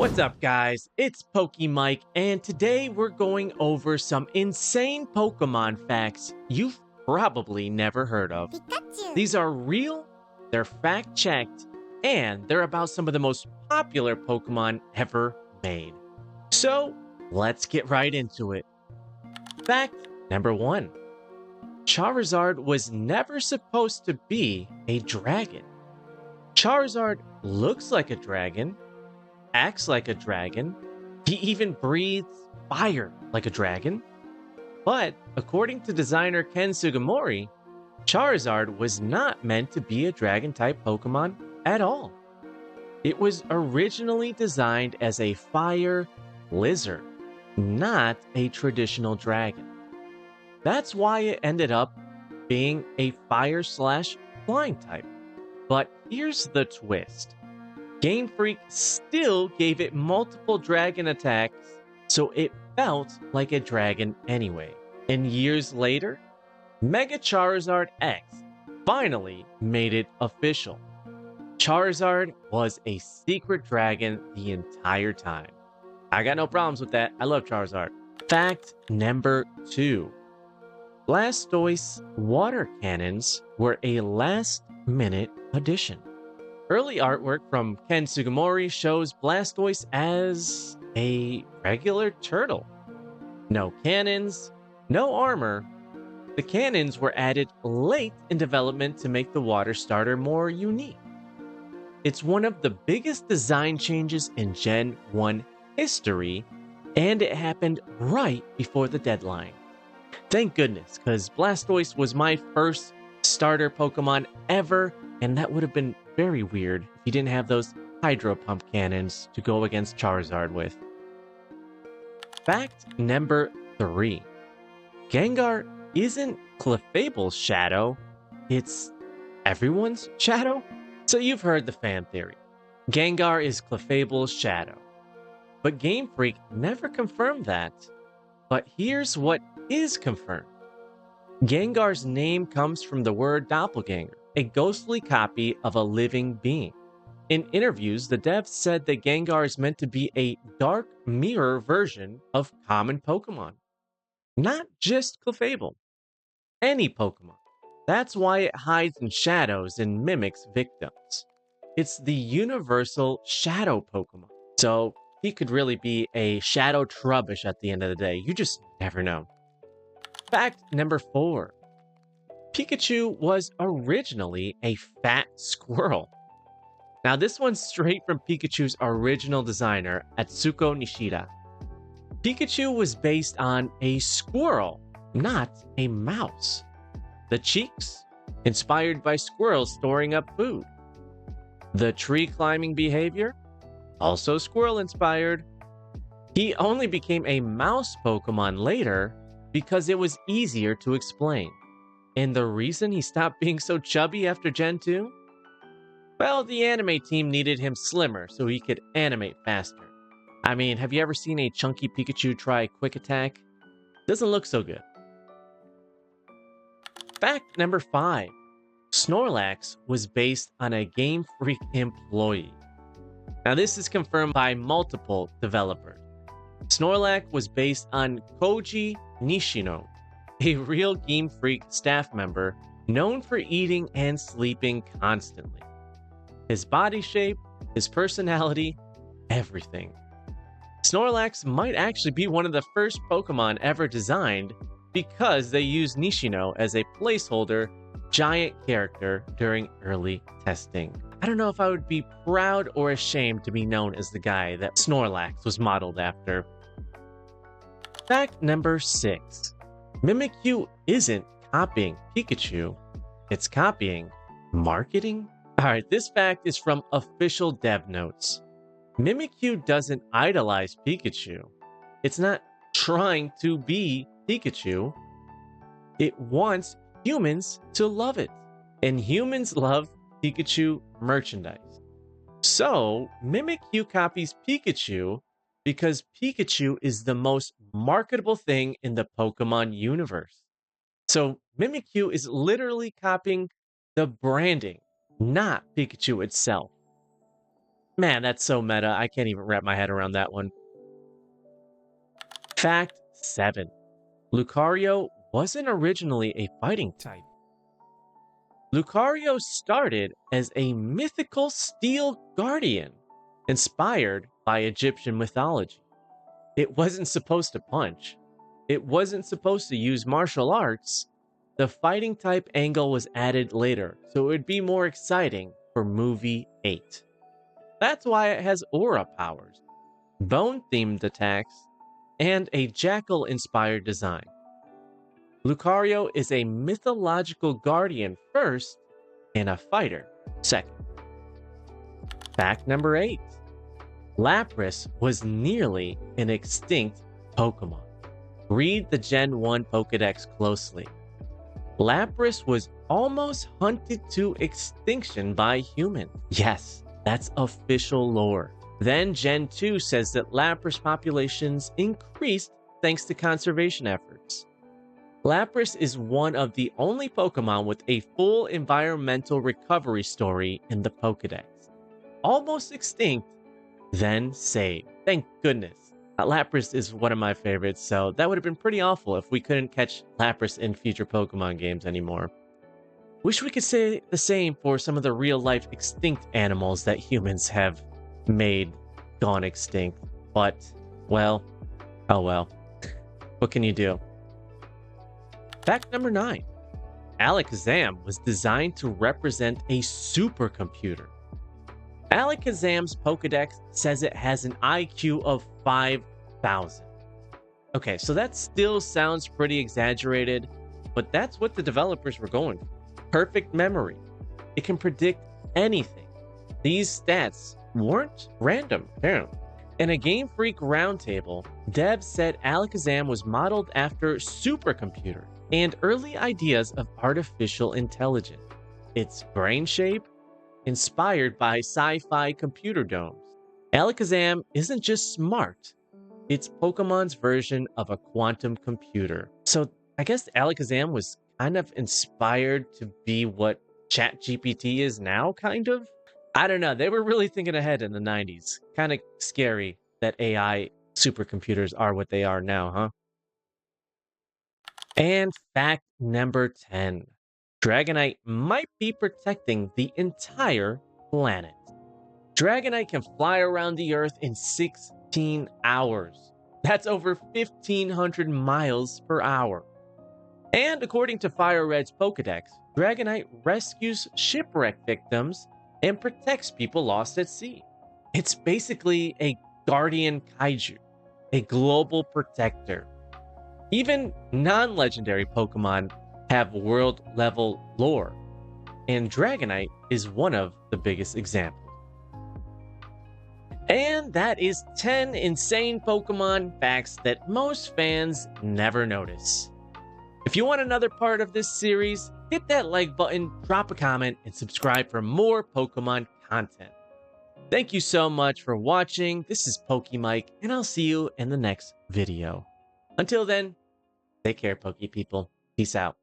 What's up, guys? It's Pokemike, and today we're going over some insane Pokemon facts you've probably never heard of. Pikachu. These are real, they're fact-checked, and they're about some of the most popular Pokemon ever made. So, let's get right into it. Fact number 1. Charizard was never supposed to be a dragon. Charizard looks like a dragon, acts like a dragon, he even breathes fire like a dragon. But according to designer Ken Sugimori, Charizard was not meant to be a dragon-type Pokemon at all. It was originally designed as a fire lizard, not a traditional dragon. That's why it ended up being a fire/flying type. But here's the twist. Game Freak still gave it multiple dragon attacks, so it felt like a dragon anyway. And years later, Mega Charizard X finally made it official. Charizard was a secret dragon the entire time. I got no problems with that. I love Charizard. Fact number 2. Blastoise water cannons were a last-minute addition. Early artwork from Ken Sugimori shows Blastoise as a regular turtle. No cannons, no armor. The cannons were added late in development to make the water starter more unique. It's one of the biggest design changes in Gen 1 history, and it happened right before the deadline. Thank goodness, because Blastoise was my first starter Pokemon ever, and that would have been very weird if you didn't have those hydro pump cannons to go against Charizard with. Fact number 3. Gengar isn't Clefable's shadow, it's everyone's shadow? So you've heard the fan theory. Gengar is Clefable's shadow. But Game Freak never confirmed that. But here's what is confirmed. Gengar's name comes from the word doppelganger, a ghostly copy of a living being. In interviews, the devs said that Gengar is meant to be a dark mirror version of common Pokemon. Not just Clefable. Any Pokemon. That's why it hides in shadows and mimics victims. It's the universal shadow Pokemon. So he could really be a shadow Trubbish at the end of the day. You just never know. Fact number 4. Pikachu was originally a fat squirrel. Now this one's straight from Pikachu's original designer, Atsuko Nishida. Pikachu was based on a squirrel, not a mouse. The cheeks, inspired by squirrels storing up food. The tree climbing behavior, also squirrel inspired. He only became a mouse Pokemon later because it was easier to explain. And the reason he stopped being so chubby after Gen 2? Well, the anime team needed him slimmer so he could animate faster. I mean, have you ever seen a chunky Pikachu try Quick Attack? Doesn't look so good. Fact number 5. Snorlax was based on a Game Freak employee. Now this is confirmed by multiple developers. Snorlax was based on Koji Nishino, a real Game Freak staff member known for eating and sleeping constantly. His body shape, his personality, everything. Snorlax might actually be one of the first Pokemon ever designed because they used Nishino as a placeholder giant character during early testing. I don't know if I would be proud or ashamed to be known as the guy that Snorlax was modeled after. Fact number 6. Mimikyu isn't copying Pikachu, it's copying marketing. Alright, this fact is from official dev notes. Mimikyu doesn't idolize Pikachu. It's not trying to be Pikachu. It wants humans to love it. And humans love Pikachu merchandise. So, Mimikyu copies Pikachu because Pikachu is the most marketable thing in the Pokemon universe. So, Mimikyu is literally copying the branding, not Pikachu itself. Man, that's so meta. I can't even wrap my head around that one. Fact 7. Lucario wasn't originally a fighting type. Lucario started as a mythical steel guardian, inspired by Egyptian mythology. It wasn't supposed to punch. It wasn't supposed to use martial arts. The fighting type angle was added later, so it would be more exciting for movie 8. That's why it has aura powers, bone-themed attacks, and a jackal-inspired design. Lucario is a mythological guardian first and a fighter second. Fact number 8. Lapras was nearly an extinct Pokemon. Read the Gen 1 Pokédex closely. Lapras was almost hunted to extinction by humans. Yes, that's official lore. Then Gen 2 says that Lapras populations increased thanks to conservation efforts. Lapras is one of the only Pokemon with a full environmental recovery story in the Pokédex. Almost extinct, then saved. Thank goodness. Lapras is one of my favorites, so that would have been pretty awful if we couldn't catch Lapras in future Pokemon games anymore. Wish we could say the same for some of the real-life extinct animals that humans have made gone extinct. But, well, oh well. What can you do? Fact number 9. Alakazam was designed to represent a supercomputer. Alakazam's Pokédex says it has an IQ of 5,000. Okay, so that still sounds pretty exaggerated, but that's what the developers were going for. Perfect memory. It can predict anything. These stats weren't random, apparently. In a Game Freak roundtable, devs said Alakazam was modeled after supercomputer and early ideas of artificial intelligence. Its brain shape, inspired by sci-fi computer domes. Alakazam isn't just smart, it's Pokemon's version of a quantum computer. So I guess Alakazam was kind of inspired to be what ChatGPT is now, kind of? I don't know, they were really thinking ahead in the 90s. Kind of scary that AI supercomputers are what they are now, huh? And fact number 10. Dragonite might be protecting the entire planet. Dragonite can fly around the Earth in 16 hours. That's over 1,500 miles per hour. And according to Fire Red's Pokédex, Dragonite rescues shipwreck victims and protects people lost at sea. It's basically a guardian kaiju, a global protector. Even non-legendary Pokemon have world-level lore, and Dragonite is one of the biggest examples. And that is 10 insane Pokemon facts that most fans never notice. If you want another part of this series, hit that like button, drop a comment, and subscribe for more Pokemon content. Thank you so much for watching. This is Pokemike, and I'll see you in the next video. Until then, take care, Poke people. Peace out.